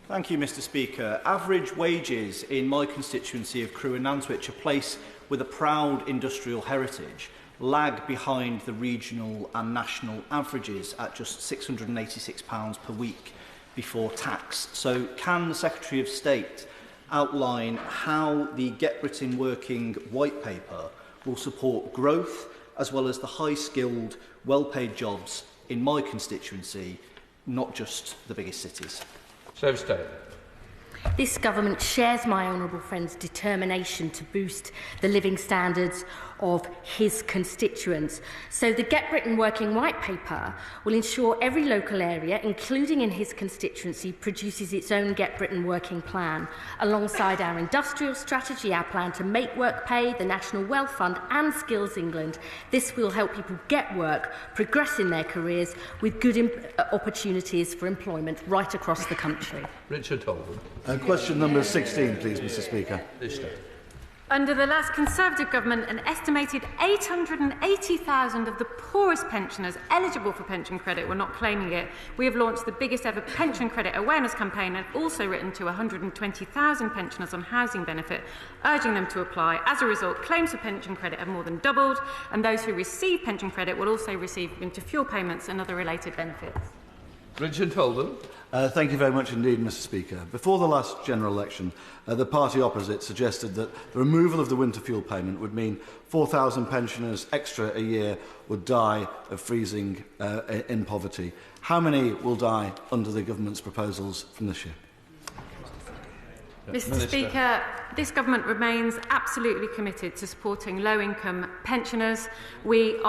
Thank you, Mr. Speaker. Average wages in my constituency of Crewe and Nantwich, a place with a proud industrial heritage, lag behind the regional and national averages at just £686 per week before tax. So can the Secretary of State outline how the Get Britain Working white paper will support growth as well as the high-skilled, well-paid jobs in my constituency, not just the biggest cities? Secretary of State. This government shares my honourable friend's determination to boost the living standards of his constituents. So the Get Britain Working white paper will ensure every local area, including in his constituency, produces its own Get Britain Working plan. Alongside our industrial strategy, our plan to make work pay, the National Wealth Fund and Skills England, this will help people get work, progress in their careers with good opportunities for employment right across the country. Richard Holden. Question number 16, please, Mr. Speaker. Under the last Conservative government, an estimated 880,000 of the poorest pensioners eligible for pension credit were not claiming it. We have launched the biggest ever pension credit awareness campaign and also written to 120,000 pensioners on housing benefit, urging them to apply. As a result, claims for pension credit have more than doubled, and those who receive pension credit will also receive winter fuel payments and other related benefits. Richard Holden. Thank you very much indeed, Mr. Speaker. Before the last general election, the party opposite suggested that the removal of the winter fuel payment would mean 4,000 pensioners extra a year would die of freezing in poverty. How many will die under the government's proposals from this year? Mr. Speaker, this government remains absolutely committed to supporting low-income pensioners. We're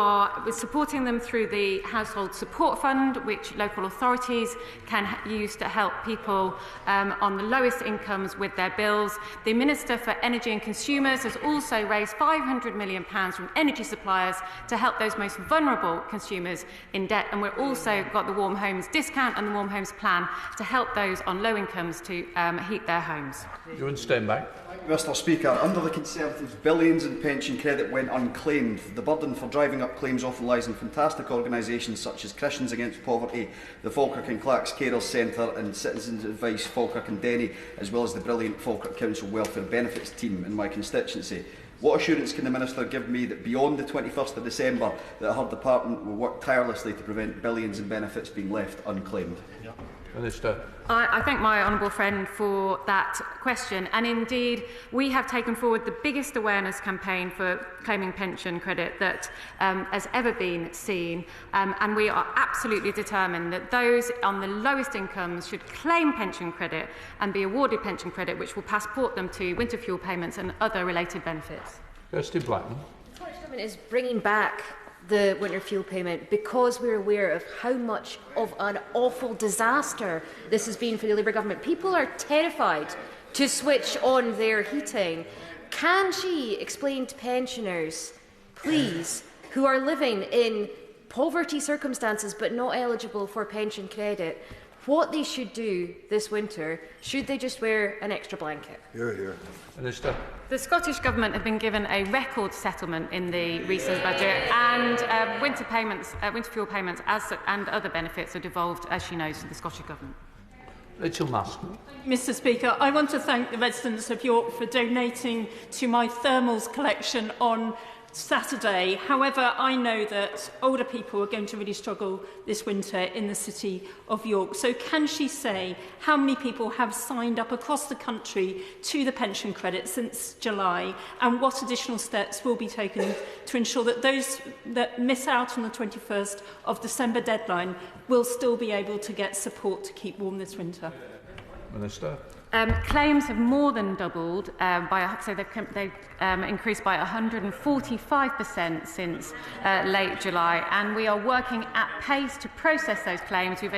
supporting them through the Household Support Fund, which local authorities can use to help people on the lowest incomes with their bills. The Minister for Energy and Consumers has also raised £500 million from energy suppliers to help those most vulnerable consumers in debt. And we've also got the Warm Homes Discount and the Warm Homes Plan to help those on low incomes to heat their homes. Jeevun Steinback. Mr. Speaker, under the Conservatives, billions in pension credit went unclaimed. The burden for driving up claims often lies in fantastic organisations such as Christians Against Poverty, the Falkirk and Clark's Carers Centre and Citizens Advice Falkirk and Denny, as well as the brilliant Falkirk Council Welfare Benefits team in my constituency. What assurance can the Minister give me that beyond the 21st of December that her department will work tirelessly to prevent billions in benefits being left unclaimed? Minister. I thank my honourable friend for that question, and indeed we have taken forward the biggest awareness campaign for claiming pension credit that has ever been seen, and we are absolutely determined that those on the lowest incomes should claim pension credit and be awarded pension credit, which will passport them to winter fuel payments and other related benefits. Kirsty Blackman. The Scottish Government is bringing back the winter fuel payment because we're aware of how much of an awful disaster this has been for the Labour government. People are terrified to switch on their heating. Can she explain to pensioners, please, who are living in poverty circumstances but not eligible for pension credit, what they should do this winter? Should they just wear an extra blanket? Hear, hear. Minister. The Scottish Government have been given a record settlement in the recent budget, and winter fuel payments and other benefits are devolved, as she knows, to the Scottish Government. Rachel Mask. Mr. Speaker, I want to thank the residents of York for donating to my thermals collection on Saturday. However, I know that older people are going to really struggle this winter in the city of York. So can she say how many people have signed up across the country to the pension credit since July, and what additional steps will be taken to ensure that those that miss out on the 21st of December deadline will still be able to get support to keep warm this winter? Minister. Claims have more than doubled, they've increased by 145% since late July, and we are working at pace to process those claims. We've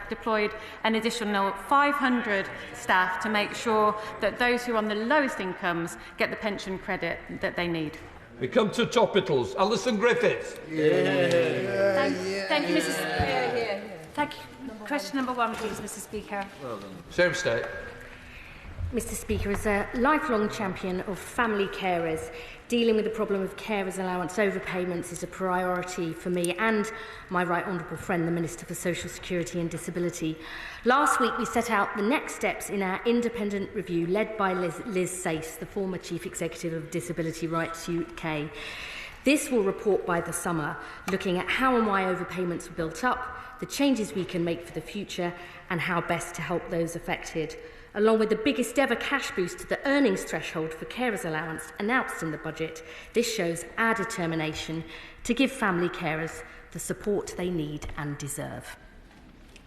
deployed an additional 500 staff to make sure that those who are on the lowest incomes get the pension credit that they need. We come to topicals. Alison Griffiths. Thank you, Mrs. Thank you. Question number 1, please, Mr. Speaker. Well done. Same state. Mr. Speaker, as a lifelong champion of family carers, dealing with the problem of carers' allowance overpayments is a priority for me and my right honourable friend, the Minister for Social Security and Disability. Last week, we set out the next steps in our independent review led by Liz Sayce, the former Chief Executive of Disability Rights UK. This will report by the summer, looking at how and why overpayments were built up, the changes we can make for the future, and how best to help those affected. Along with the biggest ever cash boost to the earnings threshold for carers' allowance announced in the budget, this shows our determination to give family carers the support they need and deserve.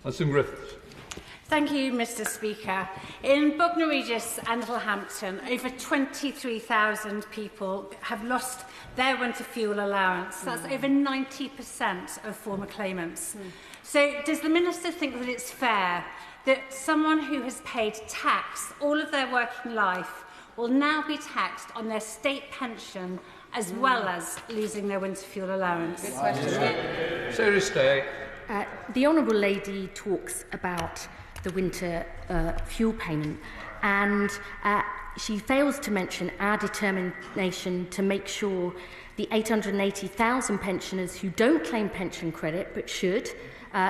Alison Griffiths. Thank you, Mr. Speaker. In Bognor Regis and Littlehampton, over 23,000 people have lost their winter fuel allowance. That's over 90% of former claimants. So does the Minister think that it's fair that someone who has paid tax all of their working life will now be taxed on their state pension as well as losing their winter fuel allowance? Good question. Serious day. The Honourable Lady talks about the winter fuel payment, and she fails to mention our determination to make sure the 880,000 pensioners who don't claim pension credit but should,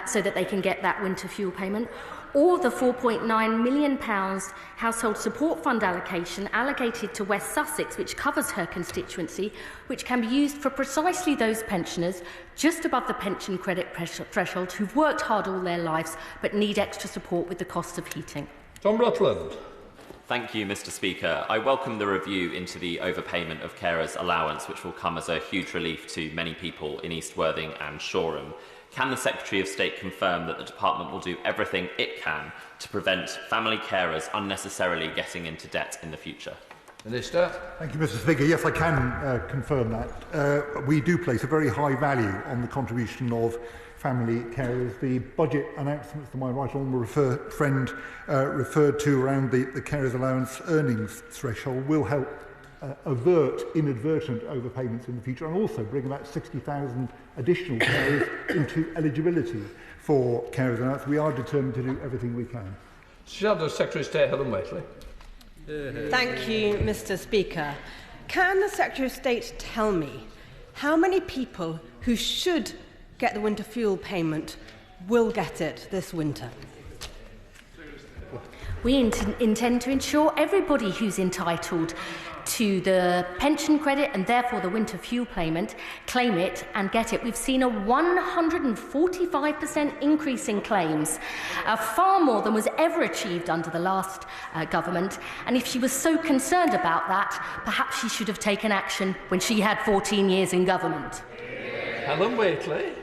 so that they can get that winter fuel payment, or the £4.9 million household support fund allocation allocated to West Sussex, which covers her constituency, which can be used for precisely those pensioners just above the pension credit threshold who've worked hard all their lives but need extra support with the cost of heating. Tom Rutland. Thank you, Mr. Speaker. I welcome the review into the overpayment of carers' allowance, which will come as a huge relief to many people in East Worthing and Shoreham. Can the Secretary of State confirm that the Department will do everything it can to prevent family carers unnecessarily getting into debt in the future? Minister. Thank you, Mr. Speaker. Yes, I can confirm that. We do place a very high value on the contribution of family carers. The budget announcements that my right honourable friend referred to around the carers' allowance earnings threshold will help avert inadvertent overpayments in the future, and also bring about 60,000 additional carers into eligibility for carers' allowance. We are determined to do everything we can. Shadow Secretary of State Helen Whately. Thank you, Mr. Speaker. Can the Secretary of State tell me how many people who should get the winter fuel payment will get it this winter? We intend to ensure everybody who's entitled to the pension credit and therefore the winter fuel payment claim it and get it. We've seen a 145% increase in claims, far more than was ever achieved under the last government. And if she was so concerned about that, perhaps she should have taken action when she had 14 years in government. Helen Whately.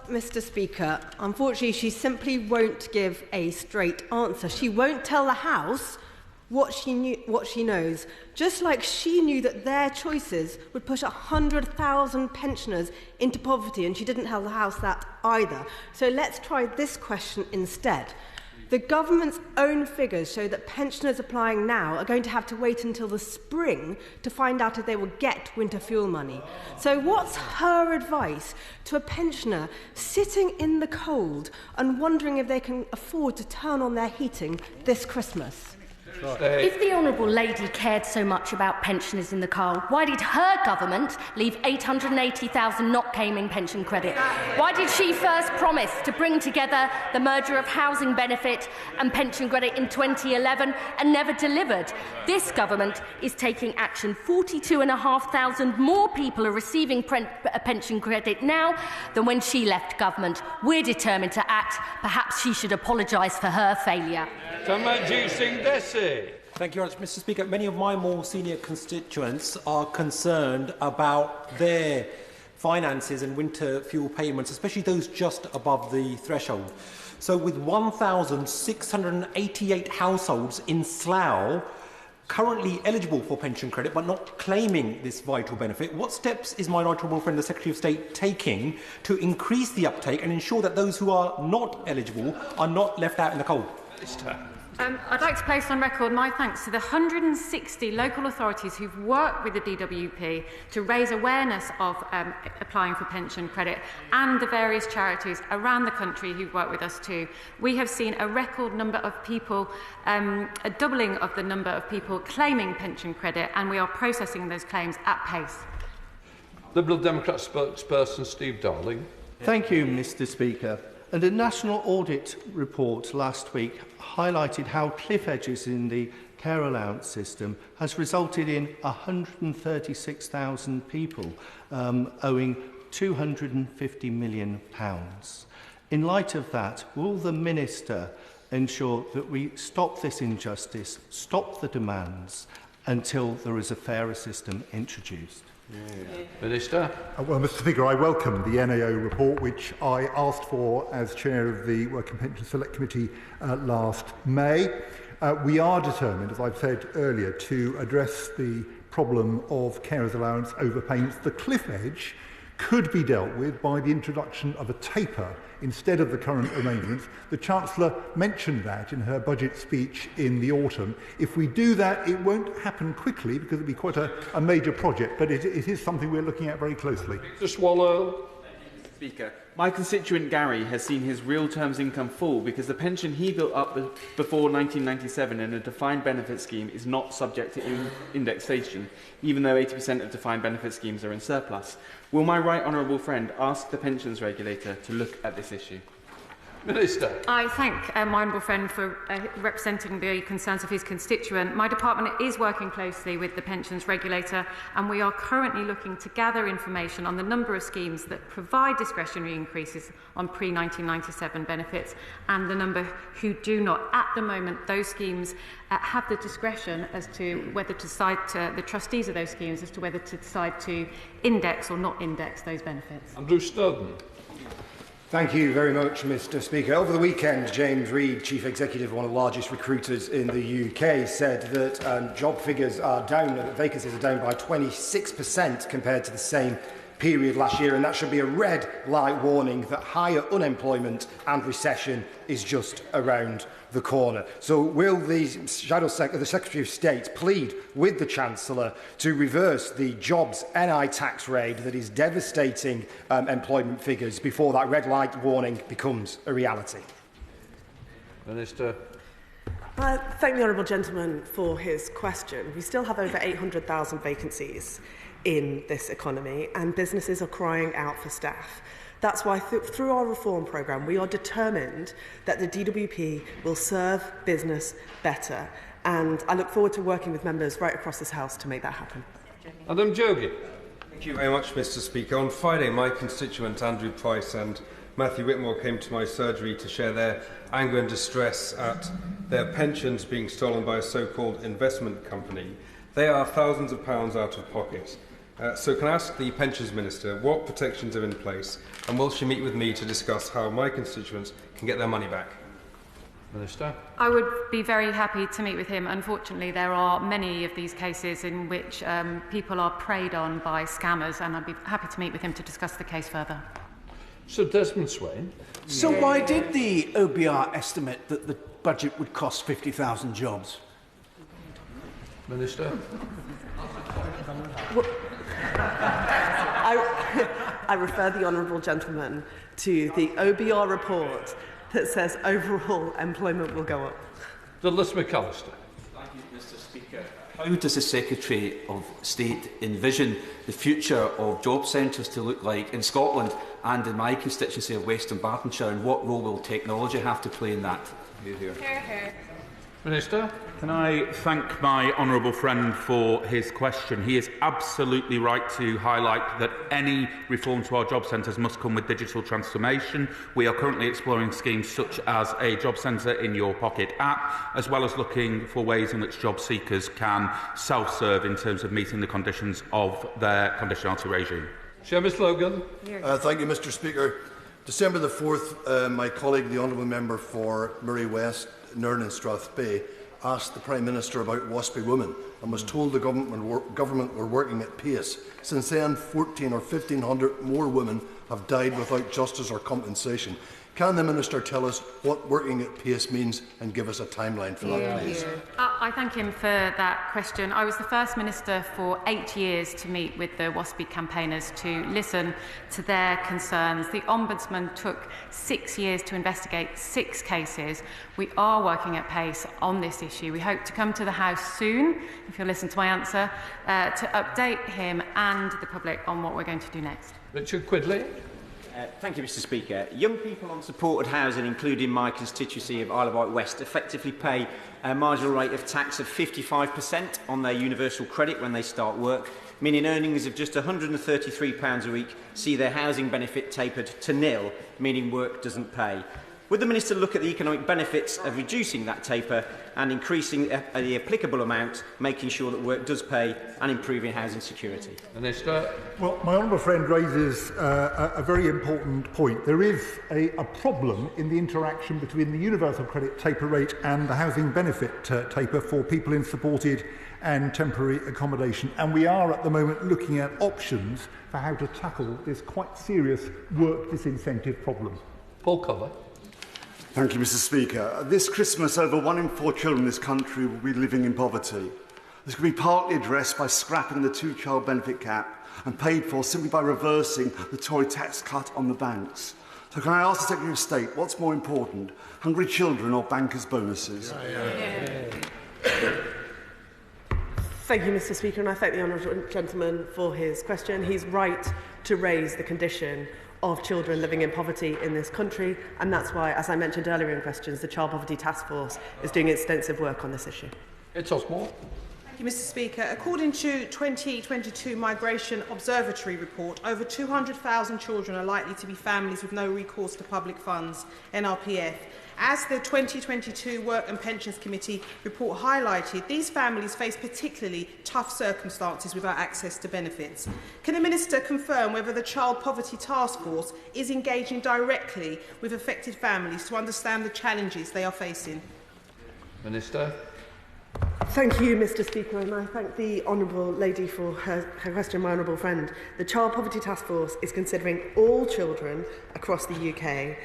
Mr. Speaker, unfortunately, she simply won't give a straight answer. She won't tell the House what she knows, just like she knew that their choices would push 100,000 pensioners into poverty, and she didn't tell the House that either. So let's try this question instead. The government's own figures show that pensioners applying now are going to have to wait until the spring to find out if they will get winter fuel money. So what's her advice to a pensioner sitting in the cold and wondering if they can afford to turn on their heating this Christmas? If the Honourable Lady cared so much about pensioners in the cold, why did her government leave 880,000 not claiming pension credit? Why did she first promise to bring together the merger of housing benefit and pension credit in 2011 and never delivered? This government is taking action. 42,500 more people are receiving pension credit now than when she left government. We're determined to act. Perhaps she should apologise for her failure. Thank you very much, Mr. Speaker. Many of my more senior constituents are concerned about their finances and winter fuel payments, especially those just above the threshold. So with 1,688 households in Slough currently eligible for pension credit but not claiming this vital benefit, what steps is my right honourable friend the Secretary of State taking to increase the uptake and ensure that those who are not eligible are not left out in the cold? I'd like to place on record my thanks to the 160 local authorities who've worked with the DWP to raise awareness of applying for pension credit, and the various charities around the country who've worked with us too. We have seen a record number of people, a doubling of the number of people claiming pension credit, and we are processing those claims at pace. Liberal Democrat spokesperson Steve Darling. Thank you, Mr. Speaker. And a national audit report last week highlighted how cliff edges in the care allowance system has resulted in 136,000 people owing £250 million. In light of that, will the Minister ensure that we stop this injustice, stop the demands, until there is a fairer system introduced? Minister. Well, Mr. Speaker, I welcome the NAO report, which I asked for as chair of the Work and Pension Select Committee last May. We are determined, as I've said earlier, to address the problem of carers allowance overpayments. The cliff edge could be dealt with by the introduction of a taper instead of the current arrangements. The Chancellor mentioned that in her budget speech in the autumn. If we do that, it won't happen quickly because it'll be quite a major project, but it is something we're looking at very closely. Mr. Swallow. Speaker, my constituent Gary has seen his real terms income fall because the pension he built up before 1997 in a defined benefit scheme is not subject to indexation, even though 80% of defined benefit schemes are in surplus. Will my right honourable friend ask the pensions regulator to look at this issue? Minister. I thank my honourable friend for representing the concerns of his constituent. My department is working closely with the pensions regulator, and we are currently looking to gather information on the number of schemes that provide discretionary increases on pre-1997 benefits and the number who do not. At the moment, those schemes have the discretion as to whether to decide to, the trustees of those schemes, as to whether to decide to index or not index those benefits. Andrew Snowden. Thank you very much, Mr. Speaker. Over the weekend, James Reed, Chief Executive of one of the largest recruiters in the UK, said that job figures are down, that vacancies are down by 26% compared to the same period last year, and that should be a red light warning that higher unemployment and recession is just around the corner. So will the Secretary of State plead with the Chancellor to reverse the jobs NI tax raid that is devastating employment figures before that red light warning becomes a reality? Minister. Thank the honourable gentleman for his question. We still have over 800,000 vacancies in this economy, and businesses are crying out for staff. That's why through our reform programme we are determined that the DWP will serve business better, and I look forward to working with members right across this House to make that happen. Adam Jogi. Thank you very much, Mr. Speaker. On Friday, my constituent Andrew Price and Matthew Whitmore came to my surgery to share their anger and distress at their pensions being stolen by a so-called investment company. They are thousands of pounds out of pocket. So can I ask the Pensions Minister what protections are in place, and will she meet with me to discuss how my constituents can get their money back? Minister. I would be very happy to meet with him. Unfortunately, there are many of these cases in which people are preyed on by scammers, and I'd be happy to meet with him to discuss the case further. So Desmond Swain. So why did the OBR estimate that the budget would cost 50,000 jobs? Minister. Well, I refer the honourable gentleman to the OBR report that says overall employment will go up. Douglas McAllister. Thank you, Mr. Speaker. How does the Secretary of State envision the future of job centres to look like in Scotland and in my constituency of Western Bartonshire, and what role will technology have to play in that? Minister. Can I thank my honourable friend for his question? He is absolutely right to highlight that any reform to our job centres must come with digital transformation. We are currently exploring schemes such as a job centre in your pocket app, as well as looking for ways in which job seekers can self-serve in terms of meeting the conditions of their conditionality regime. Seamus Logan. Thank you, Mr. Speaker. December the 4th, my colleague, the Honourable Member for Murray West, Nirn and Strathbay, asked the Prime Minister about WASPy women and was told the government were working at pace. Since then, 1,400 or 1,500 more women have died without justice or compensation. Can the Minister tell us what working at pace means and give us a timeline for that, please? I thank him for that question. I was the first minister for 8 years to meet with the WASPy campaigners to listen to their concerns. The Ombudsman took 6 years to investigate 6 cases. We are working at pace on this issue. We hope to come to the House soon, if you'll listen to my answer, to update him and the public on what we're going to do next. Richard Quidley. Thank you, Mr. Speaker. Young people on supported housing, including my constituency of Isle of Wight West, effectively pay a marginal rate of tax of 55% on their universal credit when they start work, meaning earnings of just £133 a week see their housing benefit tapered to nil, meaning work doesn't pay. Would the Minister look at the economic benefits of reducing that taper and increasing the applicable amount, making sure that work does pay and improving housing security? Minister. Well, my honourable friend raises a very important point. There is a problem in the interaction between the universal credit taper rate and the housing benefit taper for people in supported and temporary accommodation. And we are at the moment looking at options for how to tackle this quite serious work disincentive problem. Paul Culver. Thank you, Mr. Speaker. This Christmas, over 1 in 4 children in this country will be living in poverty. This could be partly addressed by scrapping the 2-child benefit cap and paid for simply by reversing the Tory tax cut on the banks. So can I ask the Secretary of State, what's more important, hungry children or bankers' bonuses? Thank you, Mr. Speaker, and I thank the honourable gentleman for his question. He's right to raise the condition of children living in poverty in this country, and that's why, as I mentioned earlier in questions, the Child Poverty Task Force is doing extensive work on this issue. It's Osmore. Thank you, Mr. Speaker. According to 2022 Migration Observatory report, over 200,000 children are likely to be families with no recourse to public funds, NRPF. As the 2022 Work and Pensions Committee report highlighted, these families face particularly tough circumstances without access to benefits. Can the Minister confirm whether the Child Poverty Task Force is engaging directly with affected families to understand the challenges they are facing? Minister. Thank you, Mr. Speaker, and I thank the honourable lady for her question, my honourable friend. The Child Poverty Task Force is considering all children across the UK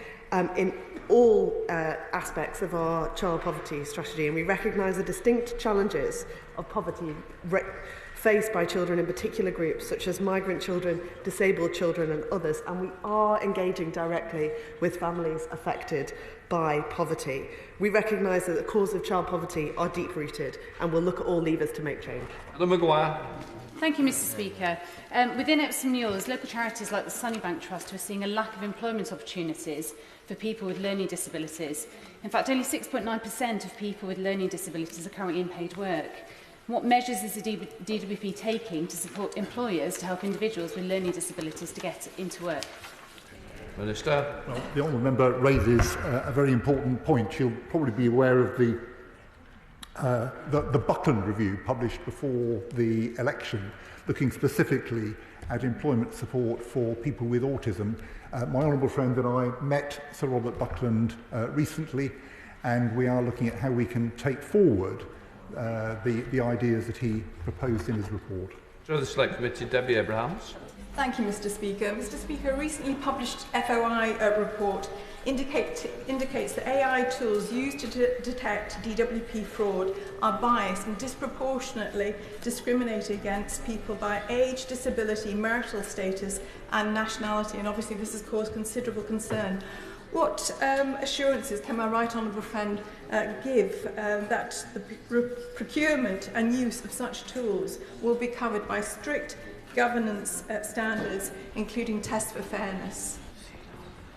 in all aspects of our child poverty strategy, and we recognise the distinct challenges of poverty faced by children in particular groups such as migrant children, disabled children and others, and we are engaging directly with families affected by poverty. We recognise that the cause of child poverty are deep-rooted and we'll look at all levers to make change. Helen Maguire. Thank you, Mr. Speaker. Within Epsom Mules, local charities like the Sunnybank Trust are seeing a lack of employment opportunities for people with learning disabilities. In fact, only 6.9% of people with learning disabilities are currently in paid work. What measures is the DWP taking to support employers to help individuals with learning disabilities to get into work? Minister. Well, the honourable member raises a very important point. She'll probably be aware of the Buckland review published before the election, looking specifically at employment support for people with autism. My honourable friend and I met Sir Robert Buckland recently, and we are looking at how we can take forward the ideas that he proposed in his report. Chair of the Select Committee, Debbie Abrahams. Thank you, Mr. Speaker. Mr. Speaker, a recently published FOI report indicates that AI tools used to detect DWP fraud are biased and disproportionately discriminate against people by age, disability, marital status and nationality, and obviously this has caused considerable concern. What assurances can my right honourable friend give that the procurement and use of such tools will be covered by strict governance standards, including tests for fairness?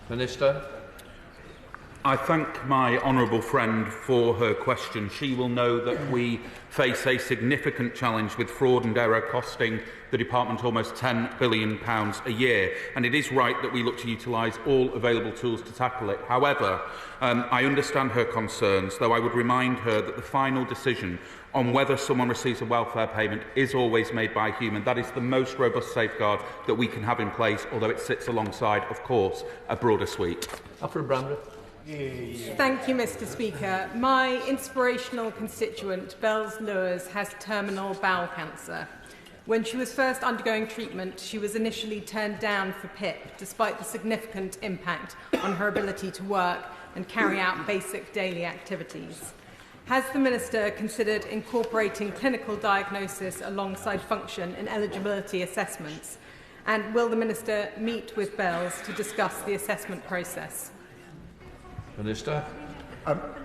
Minister. I thank my honourable friend for her question. She will know that we face a significant challenge with fraud and error costing the Department almost £10 billion a year, and it is right that we look to utilise all available tools to tackle it. However, I understand her concerns, though I would remind her that the final decision on whether someone receives a welfare payment is always made by a human. That is the most robust safeguard that we can have in place, although it sits alongside, of course, a broader suite. Alfred Brandreth. Thank you, Mr. Speaker. My inspirational constituent, Bells Lewis, has terminal bowel cancer. When she was first undergoing treatment, she was initially turned down for PIP, despite the significant impact on her ability to work and carry out basic daily activities. Has the Minister considered incorporating clinical diagnosis alongside function and eligibility assessments? And will the Minister meet with Bells to discuss the assessment process? Minister.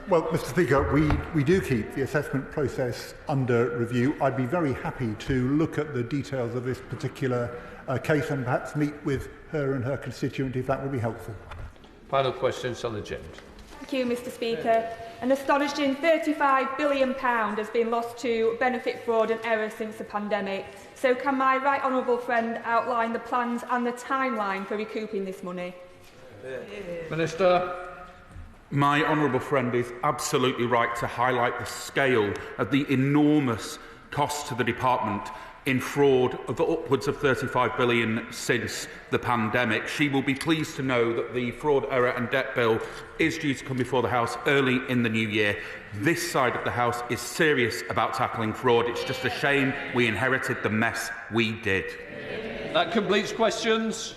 Well, Mr. Speaker, we do keep the assessment process under review. I'd be very happy to look at the details of this particular case and perhaps meet with her and her constituent if that would be helpful. Final question, Sandher James. Thank you, Mr. Speaker. An astonishing £35 billion has been lost to benefit fraud and error since the pandemic. So can my right honourable friend outline the plans and the timeline for recouping this money? Minister. My honourable friend is absolutely right to highlight the scale of the enormous cost to the department in fraud of upwards of £35 billion since the pandemic. She will be pleased to know that the fraud, error and debt bill is due to come before the House early in the new year. This side of the House is serious about tackling fraud. It's just a shame we inherited the mess we did. That completes questions.